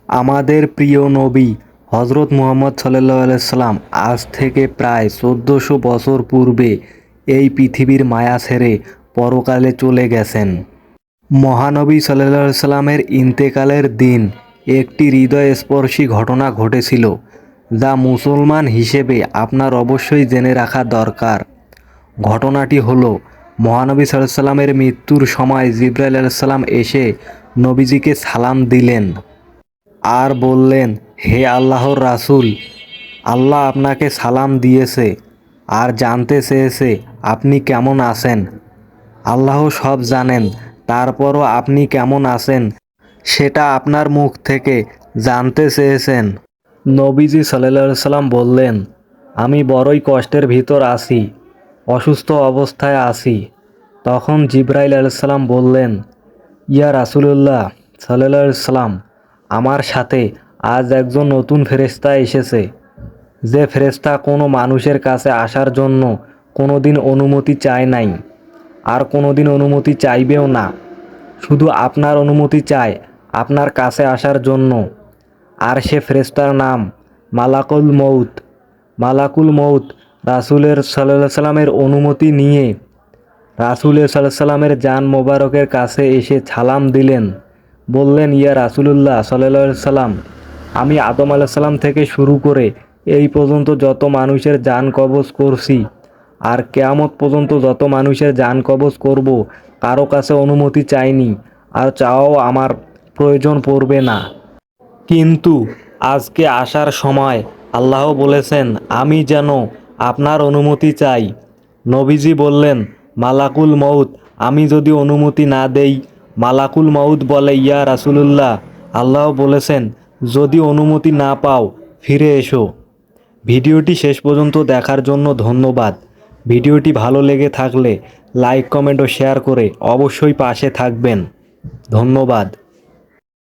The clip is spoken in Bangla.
আমাদের প্রিয় নবী হজরত মুহাম্মদ সাল্লাল্লাহু আলাইহি সাল্লাম আজ থেকে প্রায় ১৪০০ বছর পূর্বে এই পৃথিবীর মায়া ছেড়ে পরকালে চলে গেছেন। মহানবী সাল্লাল্লাহু আলাইহি সাল্লামের ইন্তেকালের দিন একটি হৃদয়স্পর্শী ঘটনা ঘটেছিল, যা মুসলমান হিসেবে আপনার অবশ্যই জেনে রাখা দরকার। ঘটনাটি হলো, মহানবী সাল্লাল্লাহু আলাইহি সাল্লামের মৃত্যুর সময় জিবরাইল আলাইহিস সালাম এসে নবীজিকে সালাম দিলেন আর বললেন, হে আল্লাহর রাসূল, আল্লাহ আপনাকে সালাম দিয়েছে আর জানতে চেয়েছে আপনি কেমন আছেন। আল্লাহ সব জানেন, তারপরও আপনি কেমন আছেন সেটা আপনার মুখ থেকে জানতে চেয়েছেন। নবীজি সাল্লাল্লাহু আলাইহি সাল্লাম বললেন, আমি বড়ই কষ্টের ভিতর আছি, অসুস্থ অবস্থায় আছি। তখন জিবরাইল আলাইহিস সালাম বললেন, ইয়া রাসূলুল্লাহ সাল্লাল্লাহু আলাইহি সাল্লাম, আমার সাথে আজ একজন নতুন ফেরেশতা এসেছে, যে ফেরেশতা কোনো মানুষের কাছে আসার জন্য কোনোদিন অনুমতি চায় নাই আর কোনোদিন অনুমতি চাইবেও না। শুধু আপনার অনুমতি চায় আপনার কাছে আসার জন্য। আর সে ফেরেশতার নাম মালাকুল মউত। মালাকুল মউত রাসূলের সাল্লাল্লাহু আলাইহি সাল্লামের অনুমতি নিয়ে রাসূলের সাল্লাল্লাহু আলাইহি সাল্লামের জান মোবারকের কাছে এসে সালাম দিলেন। বললেন, ইয়া রাসূলুল্লাহ সাল্লাল্লাহু আলাইহি সাল্লাম, আমি আদম আলাইহিস সালাম থেকে শুরু করে এই পর্যন্ত যত মানুষের জান কবজ করছি আর কিয়ামত পর্যন্ত যত মানুষের জান কবজ করব, কারো কাছে অনুমতি চাইনি আর চাওয়াও আমার প্রয়োজন পড়বে না। কিন্তু আজকে আসার সময় আল্লাহ বলেছেন আমি যেন আপনার অনুমতি চাই। নবীজি বললেন, মালাকুল মউত, আমি যদি অনুমতি না দেই? মালাকুল মউত বলে, ইয়া রাসূলুল্লাহ, আল্লাহ বলেছেন যদি অনুমতি না পাও ফিরে এসো। ভিডিওটি শেষ পর্যন্ত দেখার জন্য ধন্যবাদ। ভিডিওটি ভালো লেগে থাকলে লাইক, কমেন্ট ও শেয়ার করে অবশ্যই পাশে থাকবেন। ধন্যবাদ।